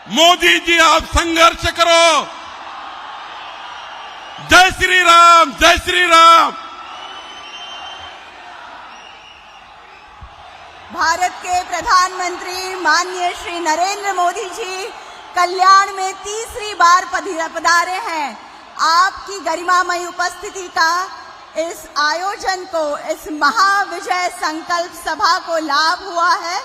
मोदी जी आप संघर्ष करो। जय श्री राम, जय श्री राम। भारत के प्रधानमंत्री माननीय श्री नरेंद्र मोदी जी कल्याण में तीसरी बार पधारे हैं। आपकी गरिमामयी उपस्थिति का इस आयोजन को, इस महाविजय संकल्प सभा को लाभ हुआ है।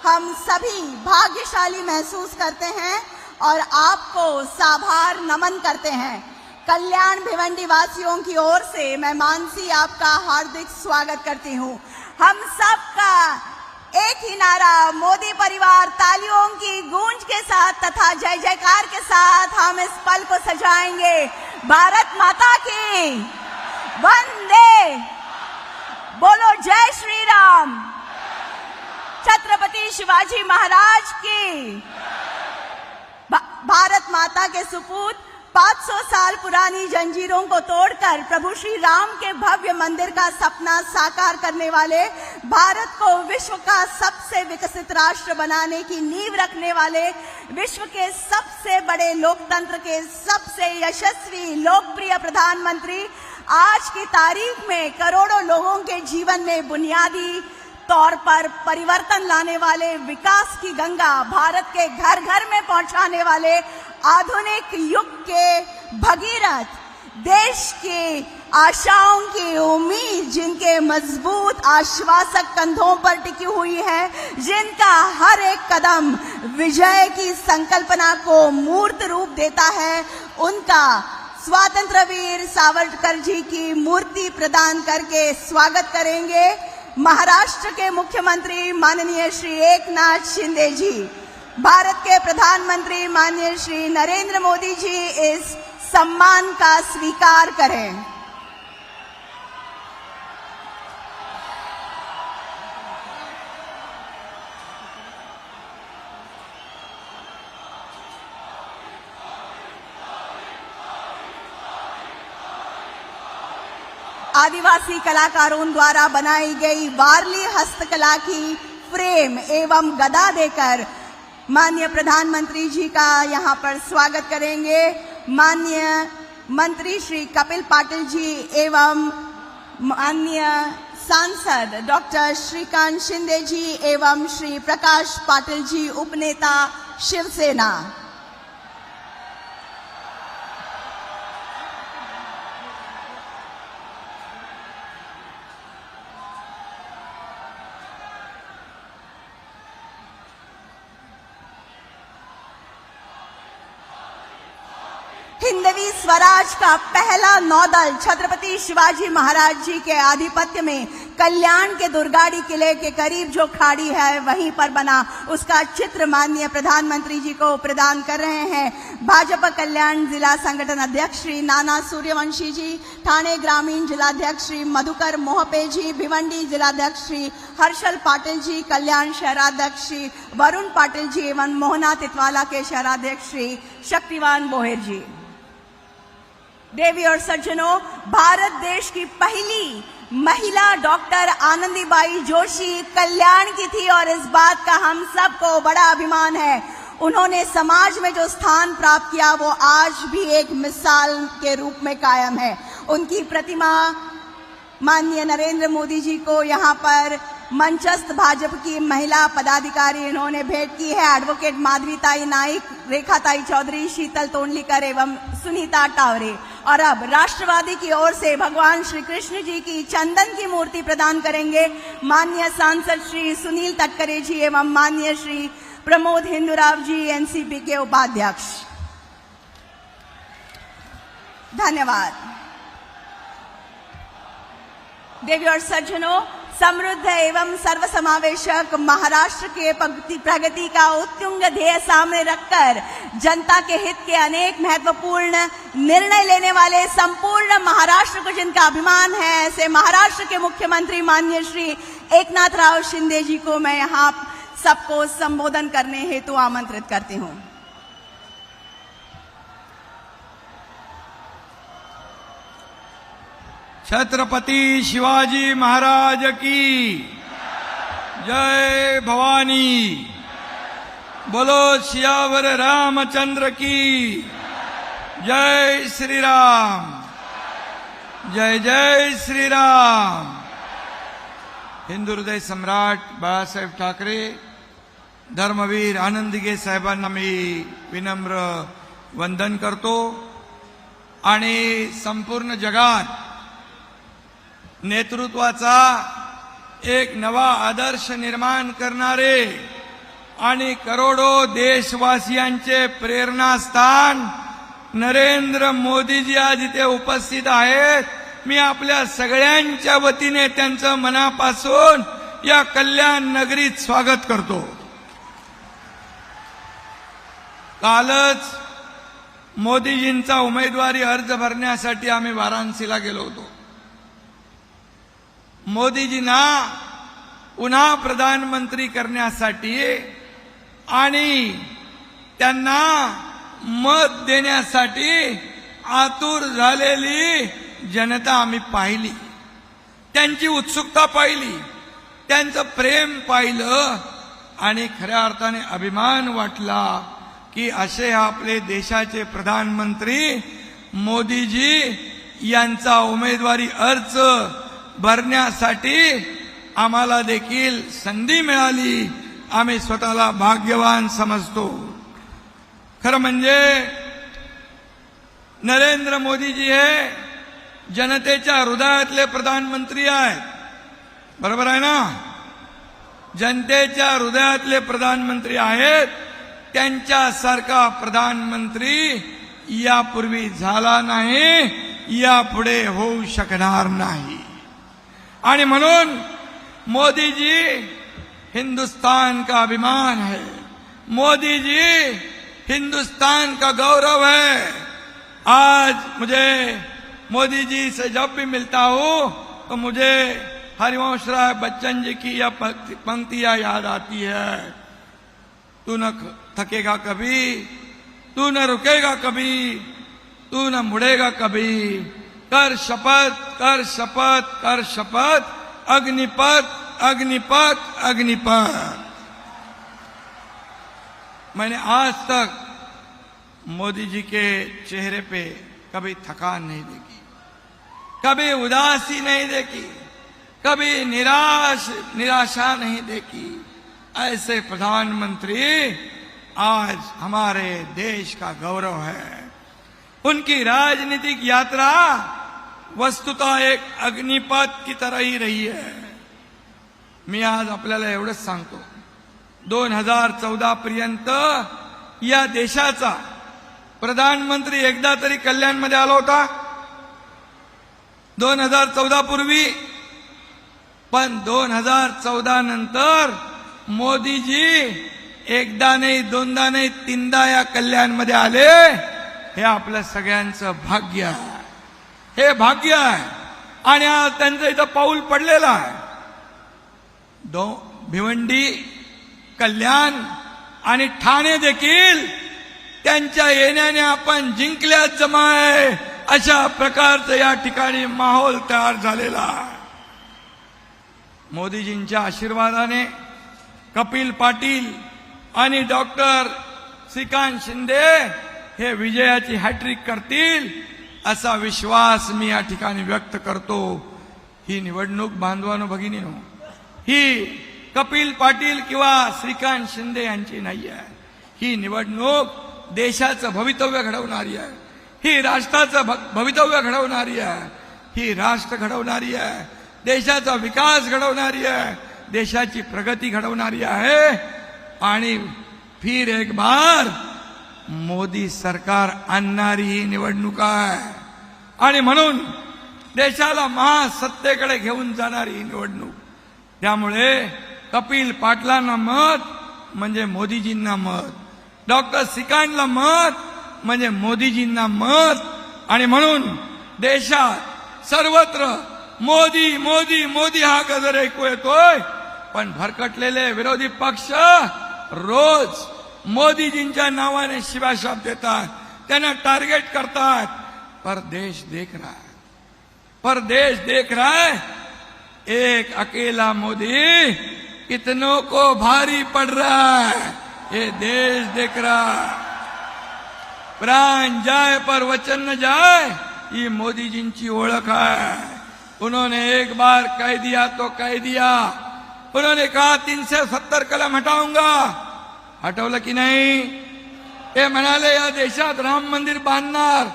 हम सभी भाग्यशाली महसूस करते हैं और आपको साभार नमन करते हैं। कल्याण भिवंडी वासियों की ओर से मैं मानसी आपका हार्दिक स्वागत करती हूँ। हम सबका एक ही नारा, मोदी परिवार तालियों की गूंज के साथ तथा जय जयकार के साथ हम इस पल को सजाएंगे। भारत माता की वंदे, बोलो जय श्री राम। छत्रपति शिवाजी महाराज की। भारत माता के सुपूत 500 साल पुरानी जंजीरों को तोड़कर प्रभु श्री राम के भव्य मंदिर का सपना साकार करने वाले, भारत को विश्व का सबसे विकसित राष्ट्र बनाने की नींव रखने वाले, विश्व के सबसे बड़े लोकतंत्र के सबसे यशस्वी लोकप्रिय प्रधानमंत्री आज की तारीख में करोड़ों लोगों के जीवन में बुनियादी तौर पर परिवर्तन लाने वाले, विकास की गंगा भारत के घर घर में पहुंचाने वाले, आधुनिक युग के भगीरथ, देश की आशाओं की उम्मीद, जिनके मजबूत आश्वासक कंधों पर टिकी हुई है, जिनका हर एक कदम विजय की संकल्पना को मूर्त रूप देता है, उनका स्वतंत्र वीर सावरकर जी की मूर्ति प्रदान करके स्वागत करेंगे महाराष्ट्र के मुख्यमंत्री माननीय श्री एकनाथ शिंदे जी। भारत के प्रधानमंत्री माननीय श्री नरेंद्र मोदी जी इस सम्मान का स्वीकार करें। आदिवासी कलाकारों द्वारा बनाई गई वारली हस्तकला की फ्रेम एवं गदा देकर माननीय प्रधानमंत्री जी का यहाँ पर स्वागत करेंगे माननीय मंत्री श्री कपिल पाटिल जी एवं माननीय सांसद डॉक्टर श्रीकांत शिंदे जी एवं श्री प्रकाश पाटिल जी, उपनेता शिवसेना। हिंदवी स्वराज का पहला नौदल छत्रपति शिवाजी महाराज जी के आधिपत्य में कल्याण के दुर्गाड़ी किले के करीब जो खाड़ी है वहीं पर बना, उसका चित्र माननीय प्रधानमंत्री जी को प्रदान कर रहे हैं। भाजपा कल्याण जिला संगठन अध्यक्ष श्री नाना सूर्यवंशी जी, ठाणे ग्रामीण जिलाध्यक्ष श्री मधुकर मोहपे जी, भिवंडी जिलाध्यक्ष श्री हर्षल पाटिल जी, कल्याण शहराध्यक्ष श्री वरुण पाटिल जी एवं मोहना तितवाला के शहराध्यक्ष श्री शक्तिवान बोहेर जी। देवी और सज्जनों, भारत देश की पहली महिला डॉक्टर आनंदीबाई जोशी कल्याण की थी और इस बात का हम सबको बड़ा अभिमान है। उन्होंने समाज में जो स्थान प्राप्त किया वो आज भी एक मिसाल के रूप में कायम है। उनकी प्रतिमा माननीय नरेंद्र मोदी जी को यहाँ पर मंचस्थ भाजपा की महिला पदाधिकारी इन्होंने भेंट की है। एडवोकेट माधवीताई नाइक, रेखाताई चौधरी, शीतल तोंडलीकर एवं सुनीता टावरे। और अब राष्ट्रवादी की ओर से भगवान श्री कृष्ण जी की चंदन की मूर्ति प्रदान करेंगे माननीय सांसद श्री सुनील तटकरे जी एवं माननीय श्री प्रमोद हिंदुराव जी, एनसीपी के उपाध्यक्ष। धन्यवाद। देवी और सज्जनों, समृद्ध एवं सर्वसमावेशक महाराष्ट्र के प्रगति का उत्तुंग ध्येय सामने रखकर जनता के हित के अनेक महत्वपूर्ण निर्णय लेने वाले संपूर्ण महाराष्ट्र को जिनका अभिमान है, ऐसे महाराष्ट्र के मुख्यमंत्री माननीय श्री एकनाथ राव शिंदे जी को मैं यहाँ सबको संबोधन करने हेतु आमंत्रित करती हूँ। छत्रपति शिवाजी महाराज की जय। भवानी बोलो सियावर रामचंद्र की जय श्री राम, जय जय श्री राम. हिंदू हृदय सम्राट बाळासाहेब ठाकरे, धर्मवीर आनंदगे साहेबांना मी विनम्र वंदन करतो आणि संपूर्ण जगात नेतृत्वाचा एक नवा आदर्श निर्माण करणारे आणि करोडो देशवासियांचे प्रेरणास्थान नरेंद्र मोदीजी आज इथे उपस्थित आहेत. मी आपल्या सगळ्यांच्या वतीने त्यांचं मनापासून या कल्याण नगरीत स्वागत करतो. कालच मोदीजींचा उमेदवारी अर्ज भरण्यासाठी आम्ही वाराणसीला गेलो होतो. मोदीजींना पुन्हा प्रधानमंत्री करण्यासाठी आणि त्यांना मत देण्यासाठी आतुर झालेली जनता आम्ही पाहिली, त्यांची उत्सुकता पाहिली, त्यांचं प्रेम पाहिलं आणि खऱ्या अर्थाने अभिमान वाटला की असे आपले देशाचे प्रधानमंत्री मोदीजी यांचा उमेदवारी अर्ज भरण्यासाठी आम्हाला देखील संधी मिळाली. आम्ही स्वतःला भाग्यवान समजतो. खरं म्हणजे नरेंद्र मोदीजी हे जनतेच्या हृदयातले प्रधानमंत्री आहेत. बरोबर आहे ना? जनतेच्या हृदयातले प्रधानमंत्री आहेत. त्यांच्यासारखा प्रधानमंत्री यापूर्वी झाला नाही, यापुढे होऊ शकणार नाही. आणि म्हणून मोदी जी हिंदुस्तान का अभिमान है, मोदी जी हिंदुस्तान का गौरव है. आज मुझे मोदी जी से जब भी मिलता हूं तो मुझे हरिवंश राय बच्चन जी की यह पंक्तियां याद आती है. तू न थकेगा कभी, तू न रुकेगा कभी, तू न मुड़ेगा कभी. कर शपथ, कर शपथ, कर शपथ, अग्निपथ, अग्निपथ, अग्निपथ. मैंने आज तक मोदी जी के चेहरे पे कभी थकान नहीं देखी, कभी उदासी नहीं देखी, कभी निराशा नहीं देखी. ऐसे प्रधानमंत्री आज हमारे देश का गौरव है. उनकी राजनीतिक यात्रा वस्तुतः एक अग्निपथ की तरह ही रही है. मी आज आपल्याला एवढंच सांगतो, 2014 पर्यंत या देशाचा प्रधानमंत्री एकदा तरी कल्याणमध्ये आला होता 2014 पूर्वी. पण 2014 नंतर मोदीजी एकदा नाही, दोनदा नाही, तीनदा या कल्याणमध्ये आले. हे आपल्या सगळ्यांचं भाग्य आहे, हे भाग्य आहे. आणि आज त्यांचं इथं पाऊल पडलेलं आहे. भिवंडी, कल्याण आणि ठाणे देखील त्यांच्या येण्याने आपण जिंकल्याच जमाय, अशा प्रकारचं या ठिकाणी माहोल तयार झालेला आहे. मोदीजींच्या आशीर्वादाने कपिल पाटील आणि डॉक्टर श्रीकांत शिंदे हे विजयाची हॅट्रिक करतील असा विश्वास मी या ठिकाणी व्यक्त करतो. ही निवडणूक बांधवानो भगिनीनो, ही कपिल पाटील किंवा श्रीकांत शिंदे यांची नाही आहे. ही निवडणूक देशाचं भवितव्य घडवणारी आहे, ही राष्ट्राचं भवितव्य घडवणारी आहे, ही राष्ट्र घडवणारी आहे, देशाचा विकास घडवणारी आहे, देशाची प्रगती घडवणारी आहे. आणि फिर एक बार मोदी सरकार आणणारी ही निवडणूक आहे. आणि म्हणून देशाला महासत्तेकडे घेऊन जाणारी ही निवडणूक. त्यामुळे कपिल पाटलांना मत म्हणजे मोदीजींना मत, डॉक्टर श्रीकांतला मत म्हणजे मोदीजींना मत. आणि म्हणून देशात सर्वत्र मोदी मोदी मोदी हा गजर ऐकू येतोय. पण भरकटलेले विरोधी पक्ष रोज मोदीजींच्या नावाने शिवाशाप देतात, त्यांना टार्गेट करतात. पर देश देख रहा है, पर देश देख रहा है. एक अकेला मोदी कितनों को भारी पड़ रहा है. ये देश देख रहा। प्राण जाए पर वचन न जाए, ये मोदी जींची ओळख है। उन्होंने एक बार कह दिया तो कह दिया। उन्होंने कहा 370 कलम हटाऊंगा, हटवलं की नाही? ते म्हणाले या देशात राम मंदिर बांधणार,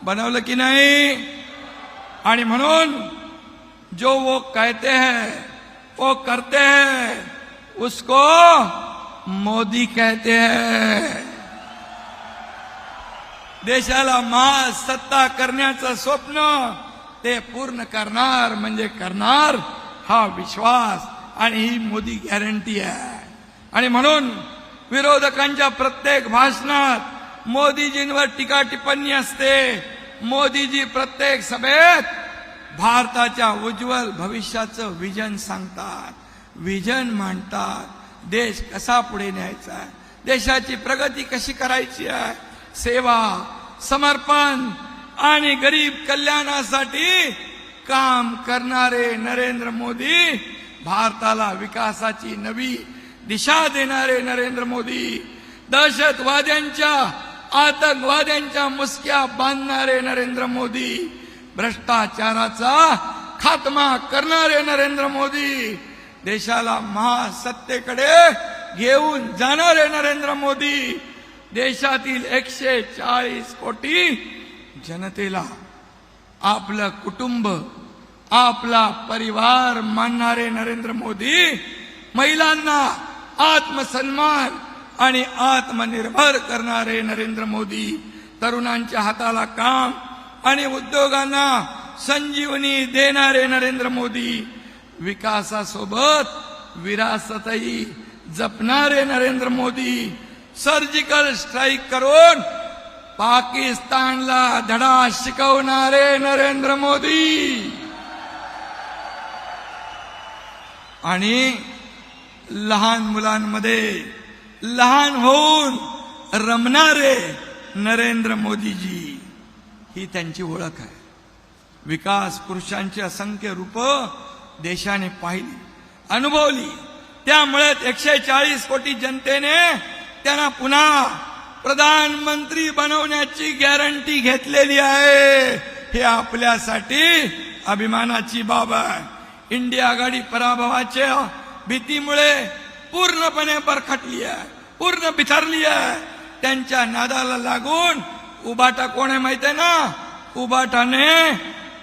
बनवलं की नाही? आणि म्हणून जो वो कहते हैं वो करते हैं, उसको मोदी कहते हैं। देशाला महासत्ता करण्याचं स्वप्न ते पूर्ण करणार म्हणजे करणार, हा विश्वास आणि ही मोदी गॅरंटी आहे। आणि म्हणून विरोधकांच्या प्रत्येक भाषणात मोदीजींवर टीका टिप्पणी असते। मोदीजी प्रत्येक सभेत भारताच्या उज्ज्वल भविष्याचं विजन सांगतात, विजन मांडतात। देश कसा पुढे न्यायचा आहे, देशाची प्रगती कशी करायची आहे, सेवा, समर्पण आणि गरीब कल्याणासाठी काम करणारे नरेंद्र मोदी, भारताला विकासाची नवी दिशा देणारे नरेंद्र मोदी, दहशतवाद्यांच्या आतंकवाद्यांच्या मुसक्या बांधणारे नरेंद्र मोदी, भ्रष्टाचाराचा खात्मा करणारे नरेंद्र मोदी, देशाला महासत्तेकडे घेऊन जाणारे नरेंद्र मोदी, देशातील 140 कोटी जनतेला आपलं कुटुंब, आपला परिवार मानणारे नरेंद्र मोदी, महिलांना आत्मसन्मान आणि आत्मनिर्भर करणारे नरेंद्र मोदी, तरुणांच्या हाताला काम आणि उद्योगांना संजीवनी देणारे नरेंद्र मोदी, विकासासोबत विरासतही जपणारे नरेंद्र मोदी, सर्जिकल स्ट्राईक करून पाकिस्तानला धडा शिकवणारे नरेंद्र मोदी आणि लहान मुलांमध्ये लहान होऊन रमणारे नरेंद्र मोदीजी, ही त्यांची ओळख आहे। विकास पुरुषांची असंख्य रूप देशाने पाहिली, अनुभवली, त्यामुळे 140 कोटी जनतेने त्यांना पुन्हा प्रधानमंत्री बनवण्याची गॅरंटी घेतलेली आहे। हे आपल्यासाठी अभिमानाची बाब आहे। इंडिया आघाडी पराभवाच्या भीतीमुळे पूर्णपणे बरखटली आहे, पूर्ण बिथरली आहे। त्यांच्या नादाला लागून उबाटा कोण आहे माहिती आहे ना? उबाटाने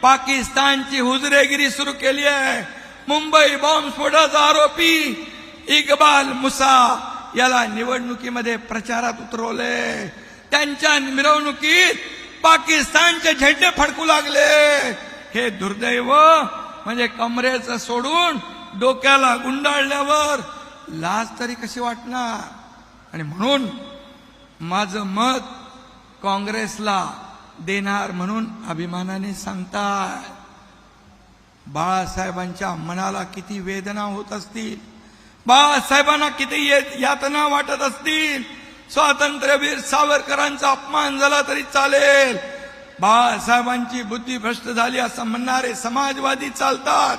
पाकिस्तानची हुजरेगिरी सुरू केली आहे। मुंबई बॉम्बस्फोटाचा आरोपी इक्बाल मुसा याला निवडणुकीमध्ये प्रचारात उतरवले। त्यांच्या मिरवणुकीत पाकिस्तानचे झेंडे फडकू लागले। हे दुर्दैव म्हणजे कमरेचं सोडून डोक्याला गुंडाळल्यावर लाज तरी कशी वाटणार? आणि म्हणून माझं मत काँग्रेसला देणार म्हणून अभिमानाने सांगतात। बाळासाहेबांच्या मनाला किती वेदना होत असतील, बाळासाहेबांना किती यातना वाटत असतील। स्वातंत्र्यवीर सावरकरांचा अपमान झाला तरी चालेल, बाळासाहेबांची बुद्धी भ्रष्ट झाली असं म्हणणारे समाजवादी चालतात।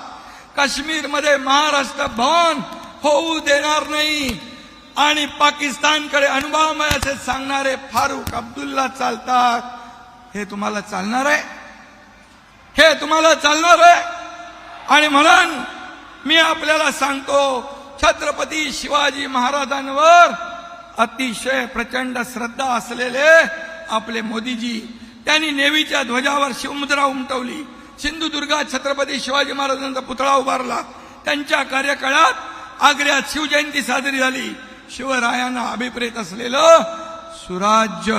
काश्मीरमध्ये महाराष्ट्र भवन होऊ देणार नाही आणि पाकिस्तानकडे अनुभवमय असे सांगणारे फारुख अब्दुल्ला चालतात। हे तुम्हाला चालणार आहे? हे तुम्हाला चालणार आहे? आणि म्हणून मी आपल्याला सांगतो, छत्रपती शिवाजी महाराजांवर अतिशय प्रचंड श्रद्धा असलेले आपले मोदीजी, त्यांनी नेव्हीच्या ध्वजावर शिवमुद्रा उमटवली, सिंधुदुर्गात छत्रपती शिवाजी महाराजांचा पुतळा उभारला, त्यांच्या कार्यकाळात आग्र्यात शिवजयंती साजरी झाली। शिवरायांना अभिप्रेत असलेलं सुराज्य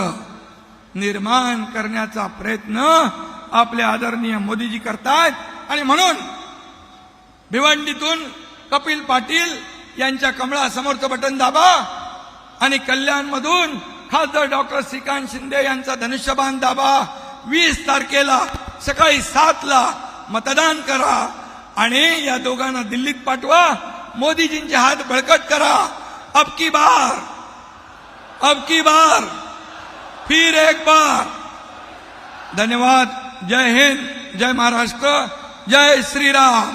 निर्माण करण्याचा प्रयत्न आपले आदरणीय मोदीजी करतात। आणि म्हणून भिवंडीतून कपिल पाटील यांच्या कमळासमोरचं बटन दाबा आणि कल्याणमधून खासदार डॉक्टर श्रीकांत शिंदे यांचा धनुष्यबाण दाबा। 20 तारखेला सकाळी 7 ला मतदान करा आणि या दोघांना दिल्लीत पाठवा, मोदीजींचे हात बळकट करा। अब की बार फिर एक बार। धन्यवाद। जय हिंद, जय महाराष्ट्र, जय श्री राम।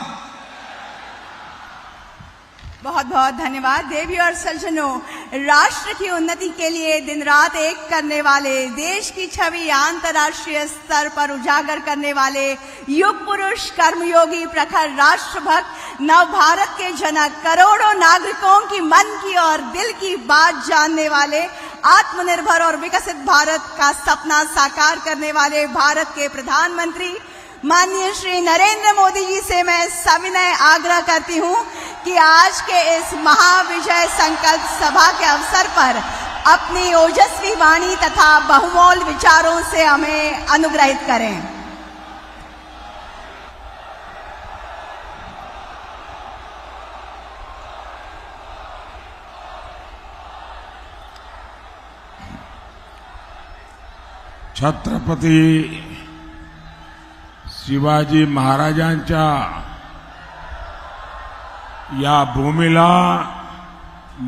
बहुत बहुत धन्यवाद। देवी और सज्जनों, राष्ट्र की उन्नति के लिए दिन रात एक करने वाले, देश की छवि अंतर्राष्ट्रीय स्तर पर उजागर करने वाले युग पुरुष, कर्मयोगी, प्रखर राष्ट्रभक्त, नव भारत के जनक, करोड़ों नागरिकों की मन की और दिल की बात जानने वाले, आत्मनिर्भर और विकसित भारत का सपना साकार करने वाले भारत के प्रधानमंत्री माननीय श्री नरेंद्र मोदी जी से मैं सविनय आग्रह करती हूं कि आज के इस महाविजय संकल्प सभा के अवसर पर अपनी ओजस्वी वाणी तथा बहुमोल विचारों से हमें अनुग्रहित करें। छत्रपती शिवाजी महाराजांच्या या भूमीला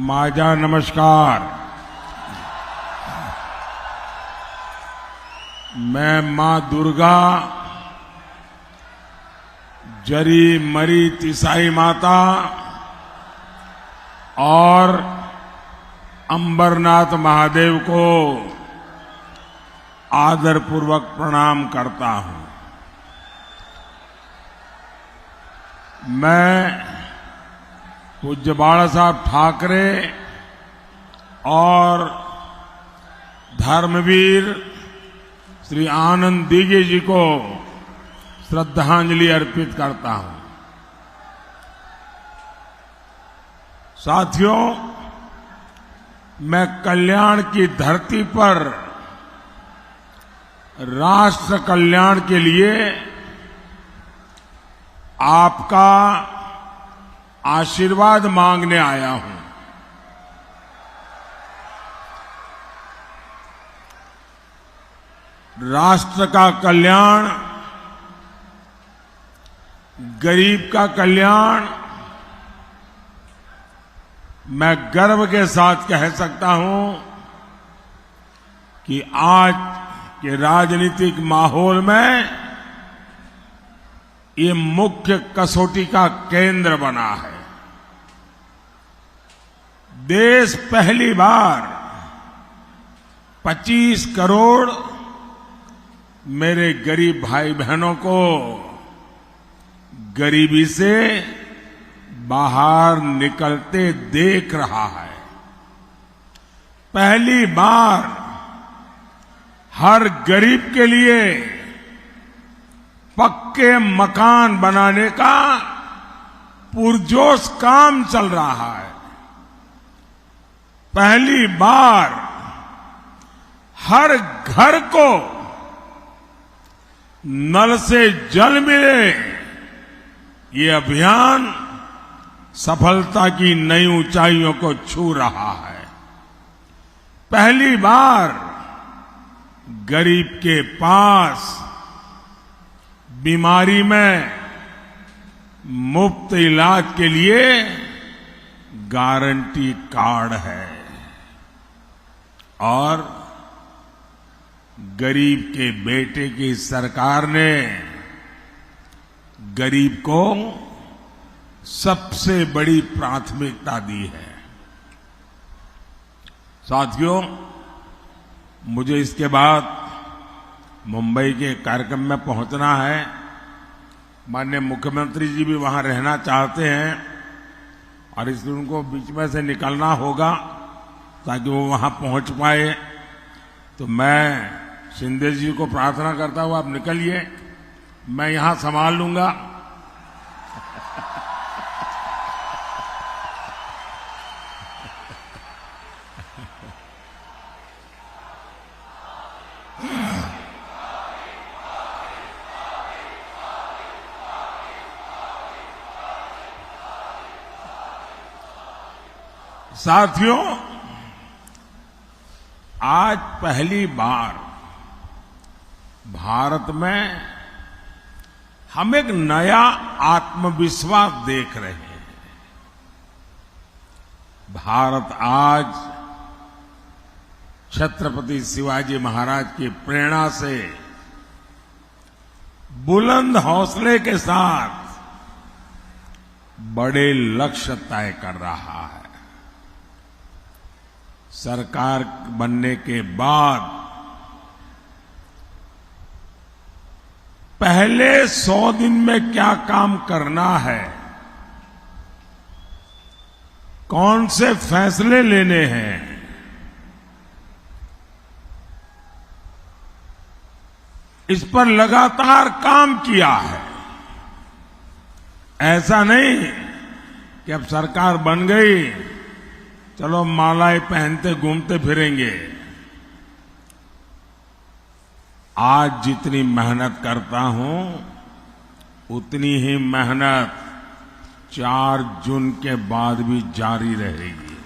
माझा नमस्कार। मैं मां दुर्गा, जरी मरी तिसाई माता और अंबरनाथ महादेव को आदरपूर्वक प्रणाम करता हूं। मैं पूज्य बाला साहब ठाकरे और धर्मवीर श्री आनंद दीघे जी को श्रद्धांजलि अर्पित करता हूं। साथियों, मैं कल्याण की धरती पर राष्ट्र कल्याण के लिए आपका आशीर्वाद मांगने आया हूं। राष्ट्र का कल्याण, गरीब का कल्याण, मैं गर्व के साथ कह सकता हूं कि आज के राजनीतिक माहौल में ये मुख्य कसौटी का केंद्र बना है। देश पहली बार 25 करोड़ मेरे गरीब भाई बहनों को गरीबी से बाहर निकलते देख रहा है। पहली बार हर गरीब के लिए पक्के मकान बनाने का पुरजोश काम चल रहा है। पहली बार हर घर को नल से जल मिले, ये अभियान सफलता की नई ऊंचाइयों को छू रहा है। पहली बार गरीब के पास बीमारी में मुफ्त इलाज के लिए गारंटी कार्ड है और गरीब के बेटे की सरकार ने गरीब को सबसे बड़ी प्राथमिकता दी है। साथियों, मुझे इसके बाद मुंबई के कार्यक्रम में पहुंचना है। माननीय मुख्यमंत्री जी भी वहां रहना चाहते हैं और इसलिए उनको बीच में से निकलना होगा ताकि वो वहां पहुंच पाए। तो मैं शिंदे जी को प्रार्थना करता हूं, आप निकलिए, मैं यहां संभाल लूंगा। साथियों, आज पहली बार भारत में हम एक नया आत्मविश्वास देख रहे हैं। भारत आज छत्रपति शिवाजी महाराज की प्रेरणा से बुलंद हौसले के साथ बड़े लक्ष्य तय कर रहा है। सरकार बनने के बाद पहले 100 दिन में क्या काम करना है, कौन से फैसले लेने हैं, इस पर लगातार काम किया है। ऐसा नहीं कि अब सरकार बन गई, चलो मालाएं पहनते घूमते फिरेंगे। आज जितनी मेहनत करता हूं, उतनी ही मेहनत 4 जून के बाद भी जारी रहेगी।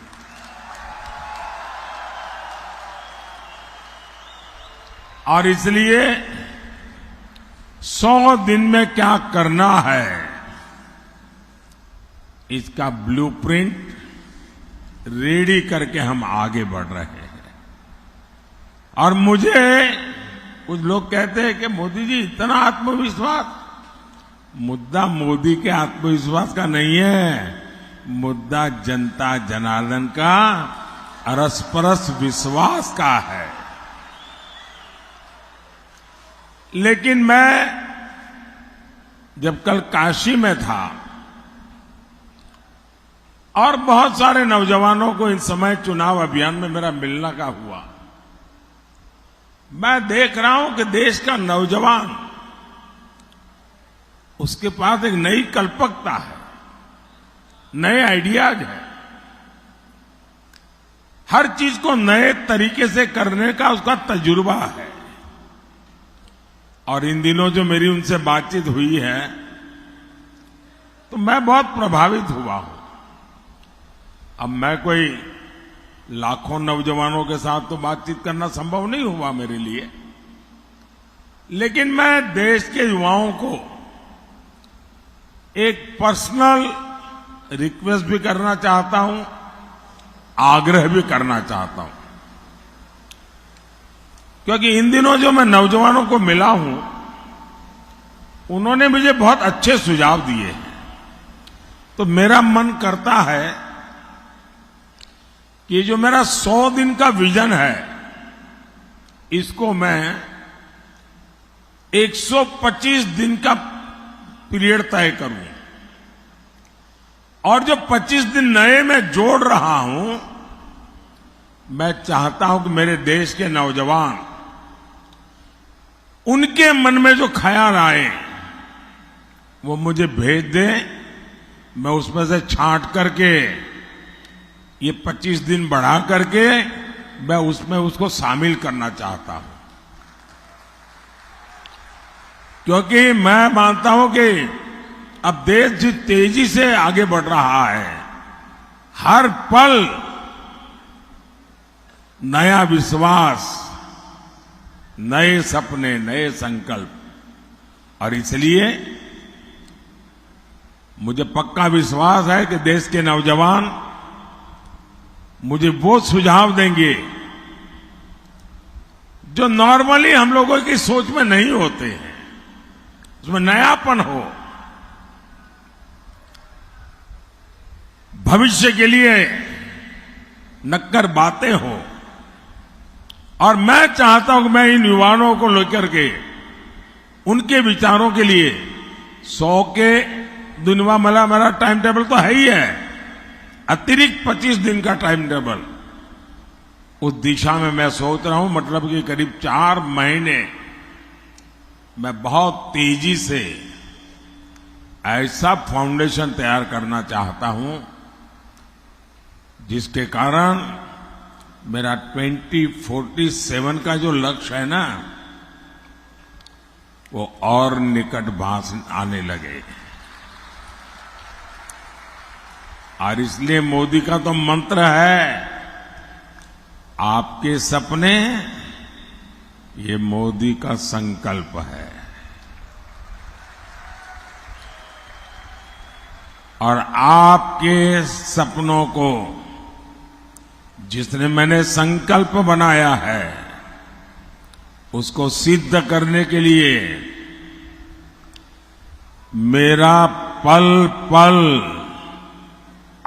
और इसलिए 100 दिन में क्या करना है, इसका ब्लूप्रिंट रेडी करके हम आगे बढ़ रहे हैं। और मुझे कुछ लोग कहते हैं कि मोदी जी इतना आत्मविश्वास, मुद्दा मोदी के आत्मविश्वास का नहीं है, मुद्दा जनता जनार्दन का अरसपरस विश्वास का है। लेकिन मैं जब कल काशी में था और बहुत सारे नौजवानों को इस समय चुनाव अभियान में मेरा मिलना का हुआ, मैं देख रहा हूं कि देश का नौजवान, उसके पास एक नई कल्पकता है, नए आइडियाज है, हर चीज को नए तरीके से करने का उसका तजुर्बा है। और इन दिनों जो मेरी उनसे बातचीत हुई है तो मैं बहुत प्रभावित हुआ हूं। अब मैं कोई लाखों नौजवानों के साथ तो बातचीत करना संभव नहीं हुआ मेरे लिए, लेकिन मैं देश के युवाओं को एक पर्सनल रिक्वेस्ट भी करना चाहता हूं, आग्रह भी करना चाहता हूं। क्योंकि इन दिनों जो मैं नौजवानों को मिला हूं, उन्होंने मुझे बहुत अच्छे सुझाव दिए हैं। तो मेरा मन करता है कि जो मेरा 100 दिन का विजन है, इसको मैं 125 दिन का पीरियड तय करूं। और जो 25 दिन नए मैं जोड़ रहा हूं, मैं चाहता हूं कि मेरे देश के नौजवान, उनके मन में जो ख्याल आए वो मुझे भेज दें। मैं उसमें से छांट करके ये 25 दिन बढ़ा करके मैं उसमें उसको शामिल करना चाहता हूं। क्योंकि मैं मानता हूं कि अब देश जिस तेजी से आगे बढ़ रहा है, हर पल नया विश्वास, नए सपने, नए संकल्प। और इसलिए मुझे पक्का विश्वास है कि देश के नौजवान मुझे वो सुझाव देंगे जो नॉर्मली हम लोगों की सोच में नहीं होते हैं, उसमें नयापन हो, भविष्य के लिए नक्कर बातें हो। और मैं चाहता हूं कि मैं इन युवाओं को लेकर के उनके विचारों के लिए 100 के दुनिया मला मेरा टाइम टेबल तो है ही है, अतिरिक्त 25 दिन का टाइम टेबल, उस दिशा में मैं सोच रहा हूं। मतलब कि करीब 4 महीने मैं बहुत तेजी से ऐसा फाउंडेशन तैयार करना चाहता हूं जिसके कारण मेरा 2047 का जो लक्ष्य है ना, वो और निकट भास आने लगे। और इसलिए मोदी का तो मंत्र है, आपके सपने, ये मोदी का संकल्प है। और आपके सपनों को जिसने मैंने संकल्प बनाया है, उसको सिद्ध करने के लिए मेरा पल पल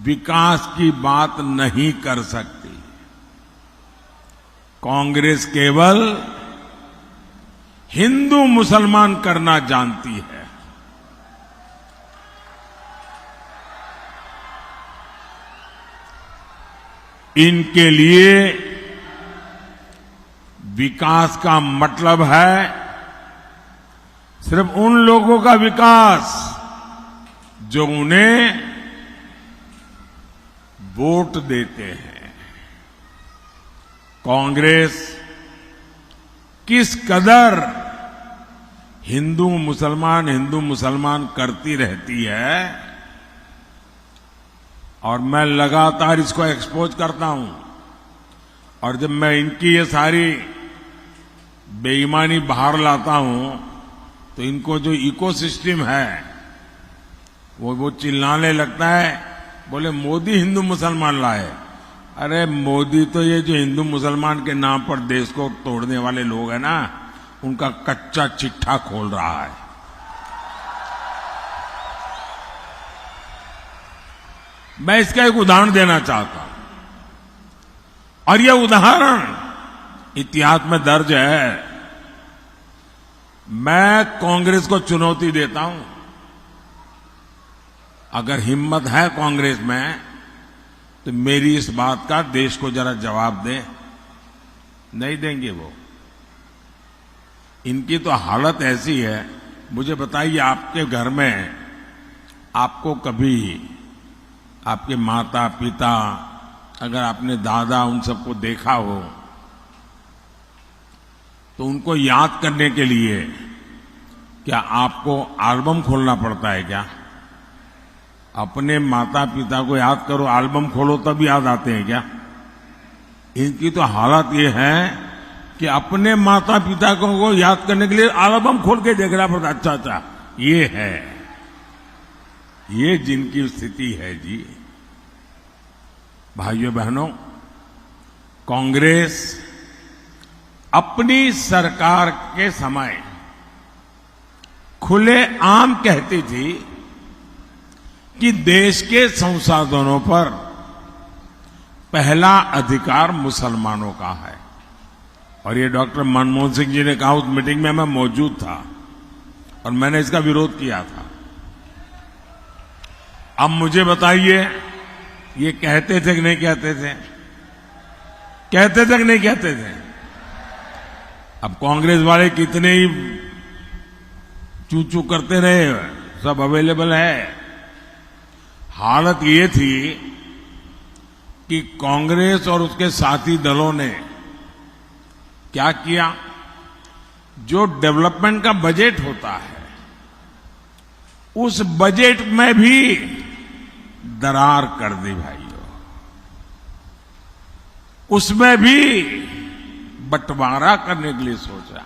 विकास की बात नहीं कर सकती। कांग्रेस केवल हिंदू मुसलमान करना जानती है। इनके लिए विकास का मतलब है सिर्फ उन लोगों का विकास जो उन्हें वोट देते हैं। कांग्रेस किस कदर हिंदू मुसलमान करती रहती है और मैं लगातार इसको एक्सपोज करता हूं। और जब मैं इनकी ये सारी बेईमानी बाहर लाता हूं तो इनको जो इकोसिस्टम है वो चिल्लाने लगता है, बोले मोदी हिंदू मुसलमान लाए। अरे मोदी तो ये जो हिंदू मुसलमान के नाम पर देश को तोड़ने वाले लोग हैं ना, उनका कच्चा चिट्ठा खोल रहा है। मैं इसका एक उदाहरण देना चाहता हूं और यह उदाहरण इतिहास में दर्ज है। मैं कांग्रेस को चुनौती देता हूं, अगर हिम्मत है कांग्रेस में तो मेरी इस बात का देश को जरा जवाब दे। नहीं देंगे वो। इनकी तो हालत ऐसी है। मुझे बताइए, आपके घर में आपको कभी आपके माता पिता, अगर आपने दादा उन सबको देखा हो तो उनको याद करने के लिए क्या आपको एल्बम खोलना पड़ता है क्या? अपने माता पिता को याद करो, एल्बम खोलो तब याद आते हैं क्या? इनकी तो हालत ये है कि अपने माता पिता को याद करने के लिए एल्बम खोल के देखना पड़ता। अच्छा ये है, ये जिनकी स्थिति है जी। भाइयों बहनों, कांग्रेस अपनी सरकार के समय खुले आम कहती थी कि देश के संसाधनों पर पहला अधिकार मुसलमानों का है। और ये डॉक्टर मनमोहन सिंह जी ने कहा, उस मीटिंग में मैं मौजूद था और मैंने इसका विरोध किया था। अब मुझे बताइए, ये कहते थे कि नहीं कहते थे? कहते थे कि नहीं कहते थे? अब कांग्रेस वाले कितने ही चू चू करते रहे, सब अवेलेबल है। हालत ये थी कि कांग्रेस और उसके साथी दलों ने क्या किया, जो डेवलपमेंट का बजट होता है उस बजट में भी दरार कर दी भाइयों। उसमें भी बंटवारा करने के लिए सोचा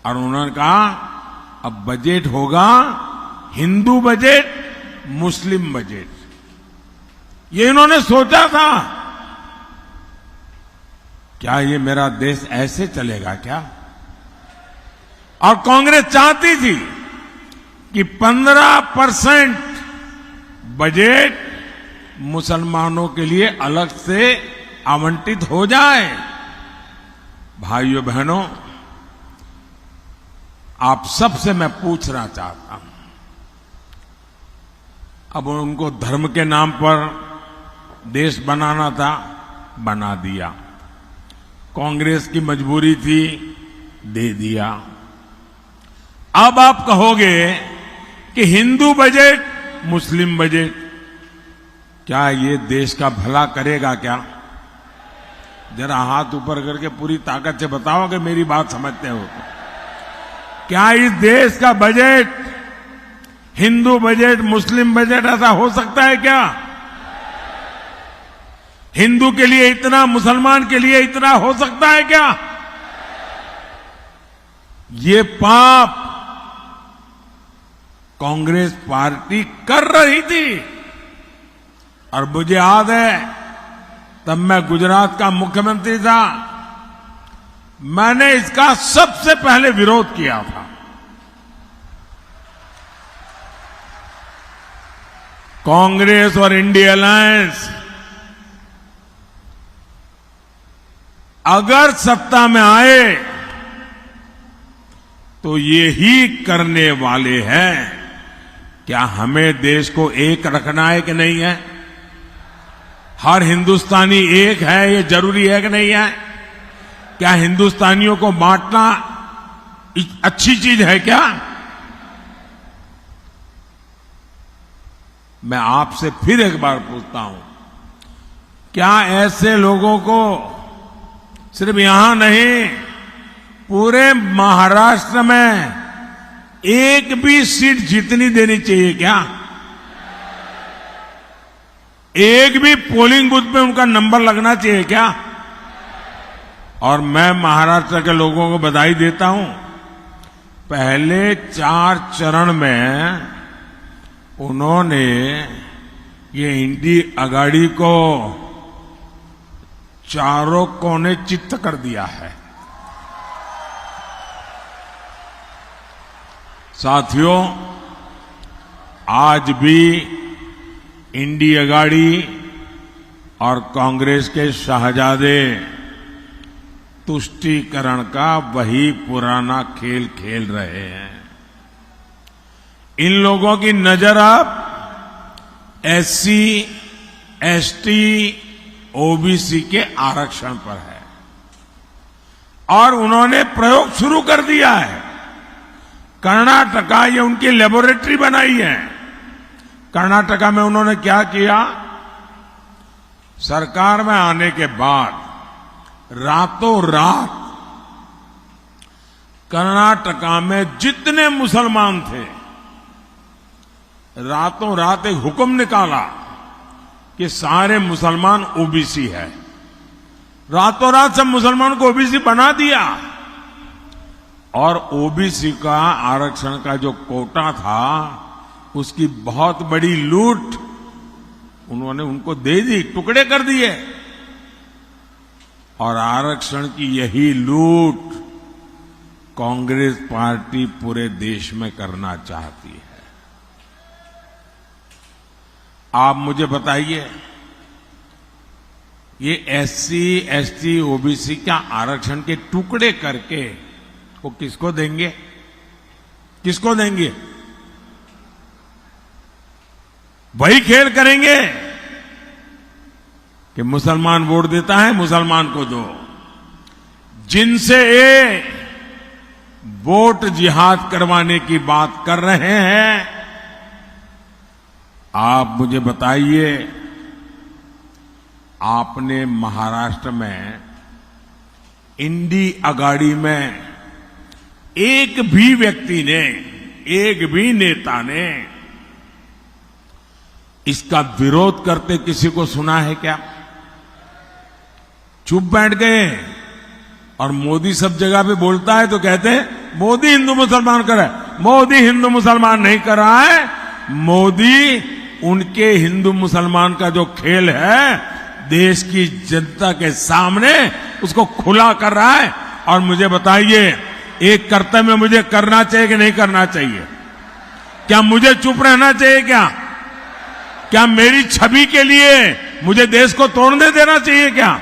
और उन्होंने कहा अब बजट होगा हिंदू बजट, मुस्लिम बजट। ये इन्होंने सोचा था। क्या ये मेरा देश ऐसे चलेगा क्या? और कांग्रेस चाहती थी कि 15% बजट मुसलमानों के लिए अलग से आवंटित हो जाए। भाइयों बहनों, आप सबसे मैं पूछना चाहता हूं, अब उनको धर्म के नाम पर देश बनाना था, बना दिया। कांग्रेस की मजबूरी थी, दे दिया। अब आप कहोगे कि हिंदू बजट, मुस्लिम बजट, क्या ये देश का भला करेगा क्या? जरा हाथ ऊपर करके पूरी ताकत से बताओ कि मेरी बात समझते हो तो। क्या इस देश का बजट हिंदू बजट, मुस्लिम बजट ऐसा हो सकता है क्या? हिंदू के लिए इतना, मुसलमान के लिए इतना हो सकता है क्या? ये पाप कांग्रेस पार्टी कर रही थी। और मुझे याद है, तब मैं गुजरात का मुख्यमंत्री था, मैंने इसका सबसे पहले विरोध किया था। कांग्रेस और इंडिया अलायंस अगर सत्ता में आए तो ये ही करने वाले हैं। क्या हमें देश को एक रखना है कि नहीं है? हर हिंदुस्तानी एक है, ये जरूरी है कि नहीं है? क्या हिंदुस्तानियों को बांटना अच्छी चीज है क्या? मैं आपसे फिर एक बार पूछता हूं, क्या ऐसे लोगों को सिर्फ यहां नहीं, पूरे महाराष्ट्र में एक भी सीट जीतनी देनी चाहिए क्या? एक भी पोलिंग बूथ पे उनका नंबर लगना चाहिए क्या? और मैं महाराष्ट्र के लोगों को बधाई देता हूं, पहले 4 चरण में उन्होंने ये इंडी अगाड़ी को चारों कोने चित्त कर दिया है। साथियों, आज भी इंडी अगाड़ी और कांग्रेस के शहजादे तुष्टीकरण का वही पुराना खेल खेल रहे हैं। इन लोगों की नजर अब एससी, एसटी, ओबीसी के आरक्षण पर है और उन्होंने प्रयोग शुरू कर दिया है। कर्नाटका ये उनकी लेबोरेटरी बनाई है। कर्नाटका में उन्होंने क्या किया? सरकार में आने के बाद रातों रात कर्नाटका में जितने मुसलमान थे, रातों रात एक हुक्म निकाला कि सारे मुसलमान ओबीसी है। रातों रात सब मुसलमान को ओबीसी बना दिया और ओबीसी का आरक्षण का जो कोटा था उसकी बहुत बड़ी लूट उन्होंने उनको दे दी, टुकड़े कर दिए। और आरक्षण की यही लूट कांग्रेस पार्टी पूरे देश में करना चाहती है। आप मुझे बताइए, ये एससी, एसटी, ओबीसी का आरक्षण के टुकड़े करके वो किसको देंगे? किसको देंगे? वही खेल करेंगे कि मुसलमान वोट देता है, मुसलमान को दो। जिनसे ये वोट जिहाद करवाने की बात कर रहे हैं, आप मुझे बताइए, आपने महाराष्ट्र में इंडी अगाड़ी में एक भी व्यक्ति ने, एक भी नेता ने इसका विरोध करते किसी को सुना है क्या? चुप बैठ गए। और मोदी सब जगह पे बोलता है तो कहते हैं मोदी हिंदू मुसलमान कर रहा है। मोदी हिंदू मुसलमान नहीं कर रहा है, मोदी उनके हिंदू मुसलमान का जो खेल है देश की जनता के सामने उसको खुला कर रहा है। और मुझे बताइए, एक कर्तव्य मुझे करना चाहिए कि नहीं करना चाहिए? क्या मुझे चुप रहना चाहिए? क्या मेरी छवि के लिए मुझे देश को तोड़ने देना चाहिए क्या?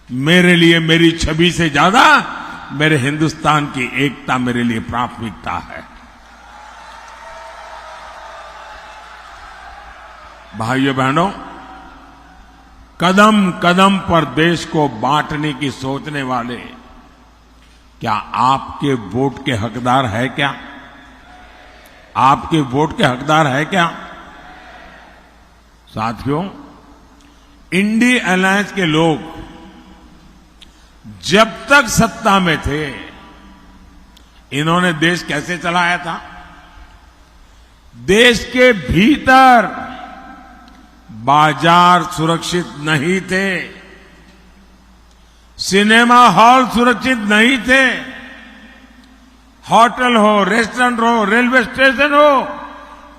मेरे लिए मेरी छवि से ज्यादा मेरे हिंदुस्तान की एकता मेरे लिए प्राथमिकता है। भाइयों बहनों, कदम कदम पर देश को बांटने की सोचने वाले क्या आपके वोट के हकदार है क्या? आपके वोट के हकदार है क्या? साथियों, इंडी अलायंस के लोग जब तक सत्ता में थे, इन्होंने देश कैसे चलाया था? देश के भीतर बाजार सुरक्षित नहीं थे, सिनेमा हॉल सुरक्षित नहीं थे, होटल हो, रेस्टोरेंट हो, रेलवे स्टेशन हो,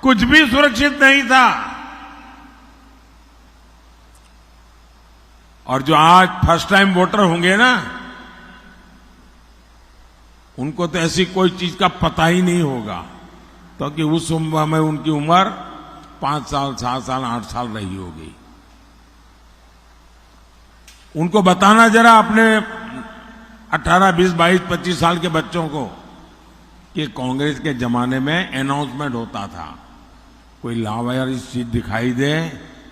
कुछ भी सुरक्षित नहीं था। और जो आज फर्स्ट टाइम वोटर होंगे ना, उनको तो ऐसी कोई चीज का पता ही नहीं होगा। क्योंकि उस उम्र में उनकी उम्र 5 साल, 7 साल, 8 साल रही होगी। उनको बताना जरा अपने 18, 20, 22, 25 साल के बच्चों को कि कांग्रेस के जमाने में अनाउंसमेंट होता था, कोई लावारिस चीज दिखाई दे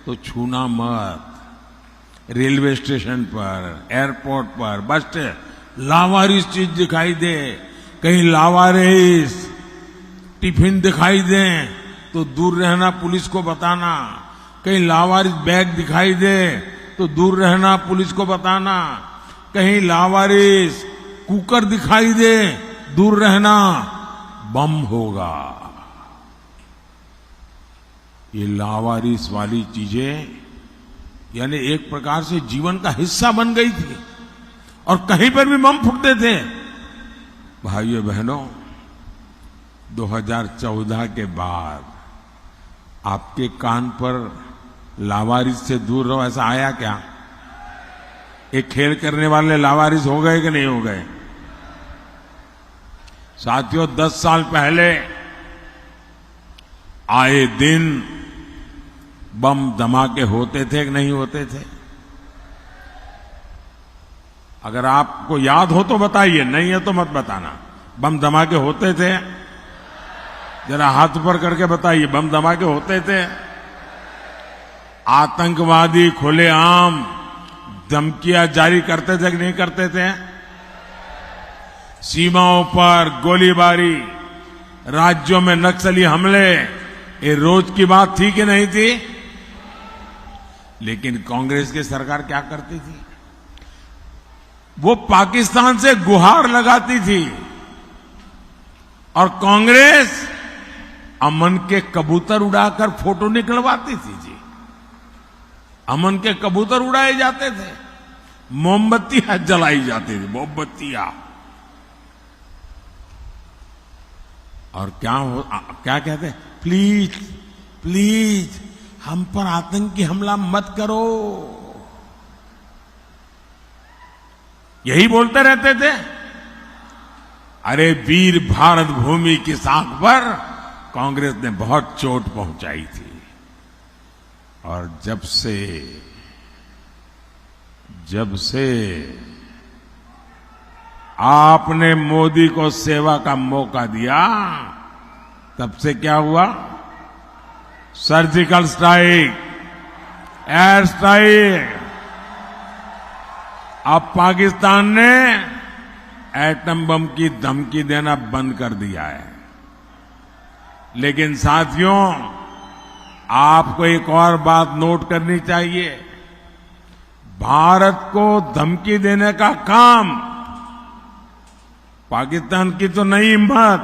तो छूना मत। रेलवे स्टेशन पर, एयरपोर्ट पर, बस स्टैंड, लावारिस चीज दिखाई दे, कहीं लावारिस टिफिन दिखाई दे तो दूर रहना, पुलिस को बताना। कहीं लावारिस बैग दिखाई दे तो दूर रहना, पुलिस को बताना। कहीं लावारिस कुकर दिखाई दे, दूर रहना, बम होगा। ये लावारिस वाली चीजें यानी एक प्रकार से जीवन का हिस्सा बन गई थी और कहीं पर भी बम फूटते थे। भाइयों बहनों, 2014 के बाद आपके कान पर लावारिस से दूर रहो ऐसा आया क्या? एक खेल करने वाले लावारिस हो गए कि नहीं हो गए? साथियों, 10 साल पहले आए दिन बम धमाके होते थे कि नहीं होते थे? अगर आपको याद हो तो बताइए, नहीं है तो मत बताना। बम धमाके होते थे? जरा हाथ ऊपर करके बताइए, बम धमाके होते थे? आतंकवादी खुलेआम धमकियां जारी करते थे कि नहीं करते थे? सीमाओं पर गोलीबारी, राज्यों में नक्सली हमले, ये रोज की बात थी कि नहीं थी? लेकिन कांग्रेस की सरकार क्या करती थी? वो पाकिस्तान से गुहार लगाती थी और कांग्रेस अमन के कबूतर उड़ाकर फोटो निकलवाती थी जी। अमन के कबूतर उड़ाए जाते थे, मोमबत्तियां जलाई जाती थी, मोमबत्तियां। और क्या कहते हैं? प्लीज प्लीज हम पर आतंकी हमला मत करो, यही बोलते रहते थे। अरे वीर भारत भूमि की साख पर कांग्रेस ने बहुत चोट पहुंचाई थी। और जब से आपने मोदी को सेवा का मौका दिया, तब से क्या हुआ? Surgical strike, air strike. अब पाकिस्तान ने एटम बम की धमकी देना बंद कर दिया है। लेकिन साथियों, आपको एक और बात नोट करनी चाहिए। भारत को धमकी देने का काम पाकिस्तान की तो नहीं हिम्मत,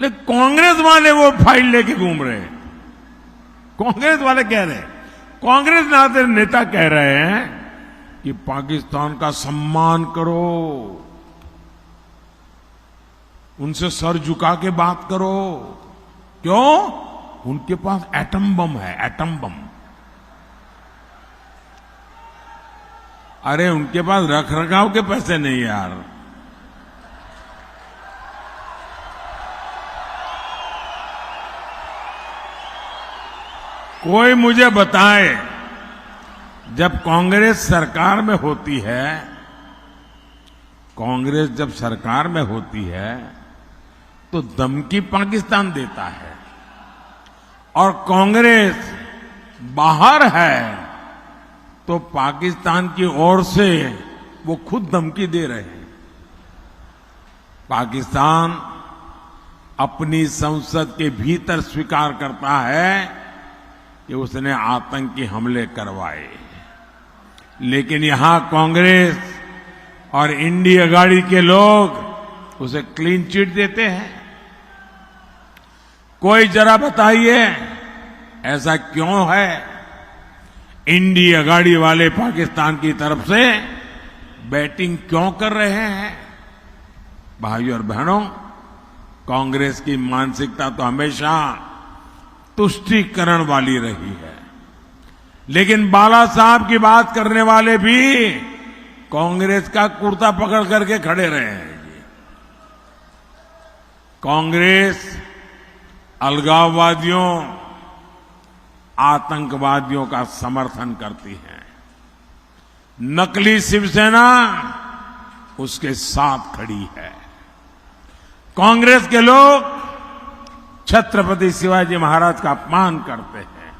लेकिन कांग्रेस वाले वो फाइल लेके घूम रहे हैं। कांग्रेस वाले कह रहे हैं, कांग्रेस नेता कह रहे हैं कि पाकिस्तान का सम्मान करो, उनसे सर झुका के बात करो। क्यों? उनके पास एटम बम है, एटम बम। अरे उनके पास रख रखाव के पैसे नहीं यार। कोई मुझे बताए, जब कांग्रेस सरकार में होती है, कांग्रेस जब सरकार में होती है तो धमकी पाकिस्तान देता है, और कांग्रेस बाहर है तो पाकिस्तान की ओर से वो खुद धमकी दे रहे हैं। पाकिस्तान अपनी संसद के भीतर स्वीकार करता है कि उसने आतंकी हमले करवाए, लेकिन यहां कांग्रेस और इंडिया गाड़ी के लोग उसे क्लीन चिट देते हैं। कोई जरा बताइए ऐसा क्यों है? इंडिया गाड़ी वाले पाकिस्तान की तरफ से बैटिंग क्यों कर रहे हैं? भाइयों और बहनों, कांग्रेस की मानसिकता तो हमेशा तुष्टीकरण वाली रही है, लेकिन बाला साहब की बात करने वाले भी कांग्रेस का कुर्ता पकड़ करके खड़े रहे हैं। कांग्रेस अलगाववादियों, आतंकवादियों का समर्थन करती है। नकली शिवसेना उसके साथ खड़ी है। कांग्रेस के लोग छत्रपति शिवाजी महाराज का अपमान करते हैं।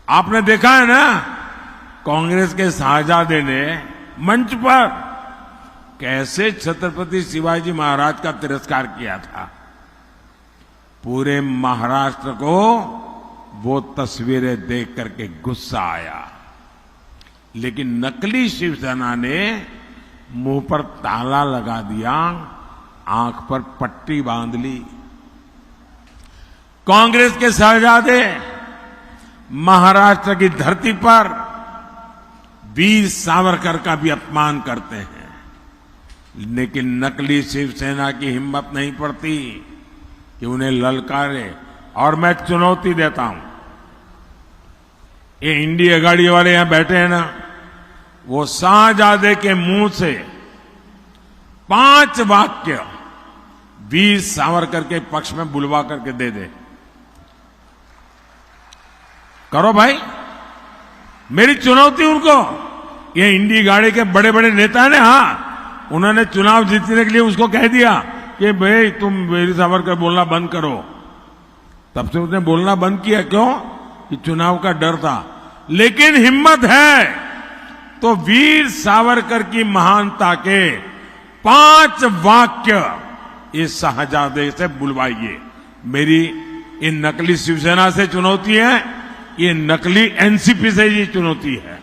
आपने देखा है ना, कांग्रेस के शाहजादे ने मंच पर कैसे छत्रपति शिवाजी महाराज का तिरस्कार किया था। पूरे महाराष्ट्र को वो तस्वीरें देख करके गुस्सा आया, लेकिन नकली शिवसेना ने मुंह पर ताला लगा दिया, आंख पर पट्टी बांध ली। कांग्रेस के शहजादे महाराष्ट्र की धरती पर वीर सावरकर का भी अपमान करते हैं, लेकिन नकली शिवसेना की हिम्मत नहीं पड़ती कि उन्हें ललकारे। और मैं चुनौती देता हूं, ये इंडिया गाड़ी वाले यहां बैठे हैं ना, वो शाहजादे के मुंह से 5 वाक्य वीर सावरकर के पक्ष में बुलवा करके दे दे। करो भाई, मेरी चुनौती उनको। ये इंडी गाड़ी के बड़े बड़े नेता ने, हाँ, उन्होंने चुनाव जीतने के लिए उसको कह दिया कि भाई तुम वीर सावरकर बोलना बंद करो। तब से उसने बोलना बंद किया। क्यों? कि चुनाव का डर था। लेकिन हिम्मत है तो वीर सावरकर की महानता के 5 वाक्य इस शाहजादे से बुलवाइए। मेरी इन नकली शिवसेना से चुनौती है, ये नकली एनसीपी से ये चुनौती है।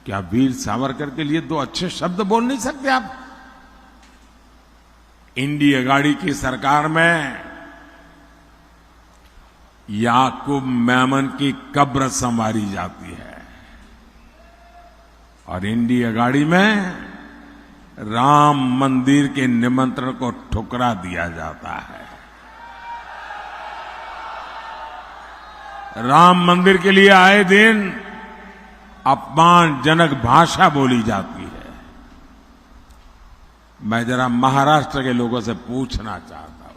क्या वीर सावरकर के लिए 2 अच्छे शब्द बोल नहीं सकते आप? इंडिया गाड़ी की सरकार में याकूब मेमन की कब्र संवारी जाती है और इंडिया गाड़ी में राम मंदिर के निमंत्रण को ठुकरा दिया जाता है। राम मंदिर के लिए आए दिन अपमानजनक भाषा बोली जाती है। मैं जरा महाराष्ट्र के लोगों से पूछना चाहता हूं,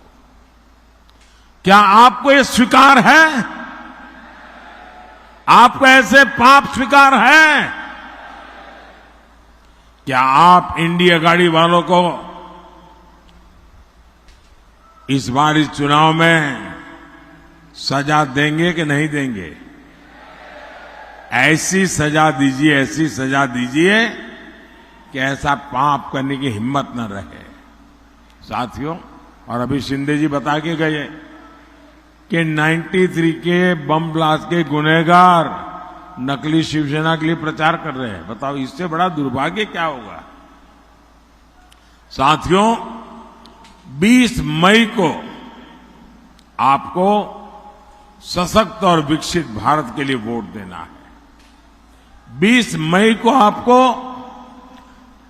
क्या आपको ये स्वीकार है? आपको ऐसे पाप स्वीकार है? क्या आप इंडिया गाड़ी वालों को इस बार इस चुनाव में सजा देंगे कि नहीं देंगे? ऐसी सजा दीजिए, ऐसी सजा दीजिए कि ऐसा पाप करने की हिम्मत न रहे। साथियों, और अभी शिंदे जी बता के गए कि 93 के बम ब्लास्ट के गुनहगार नकली शिवसेना के लिए प्रचार कर रहे हैं। बताओ, इससे बड़ा दुर्भाग्य क्या होगा? साथियों, 20 मई को आपको सशक्त और विकसित भारत के लिए वोट देना है। 20 मई को आपको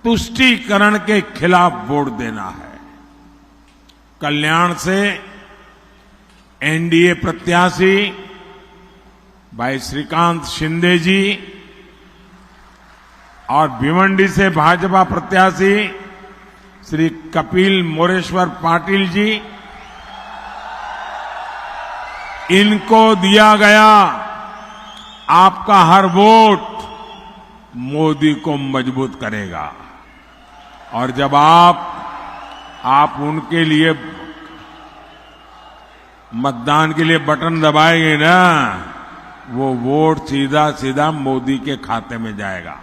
तुष्टीकरण के खिलाफ वोट देना है। कल्याण से एनडीए प्रत्याशी भाई श्रीकांत शिंदे जी और भिवंडी से भाजपा प्रत्याशी श्री कपिल मोरेश्वर पाटिल जी, इनको दिया गया आपका हर वोट मोदी को मजबूत करेगा। और जब आप उनके लिए मतदान के लिए बटन दबाएंगे ना, वो वोट सीधा सीधा मोदी के खाते में जाएगा।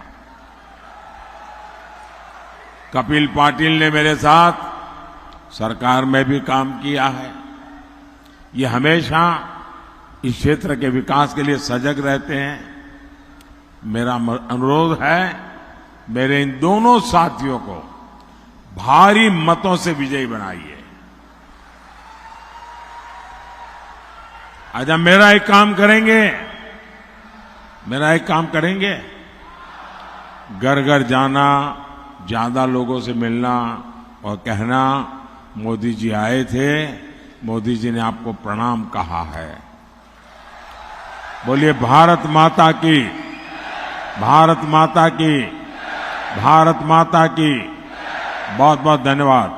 कपिल पाटिल ने मेरे साथ सरकार में भी काम किया है। ये हमेशा इस क्षेत्र के विकास के लिए सजग रहते हैं। मेरा अनुरोध है, मेरे इन दोनों साथियों को भारी मतों से विजयी बनाइए। आज हम मेरा एक काम करेंगे, घर घर जाना, ज्यादा लोगों से मिलना और कहना, मोदी जी आए थे, मोदी जी ने आपको प्रणाम कहा है। बोलिए भारत माता की, भारत माता की, भारत माता की। बहुत बहुत धन्यवाद।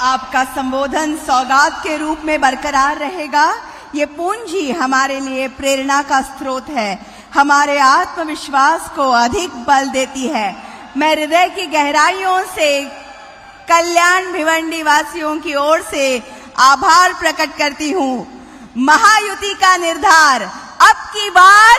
आपका संबोधन सौगात के रूप में बरकरार रहेगा। ये पूंजी हमारे लिए प्रेरणा का स्रोत है, हमारे आत्मविश्वास को अधिक बल देती है। मैं हृदय की गहराइयों से कल्याण भिवंडी वासियों की ओर से आभार प्रकट करती हूँ। महायुति का निर्धार अब की बार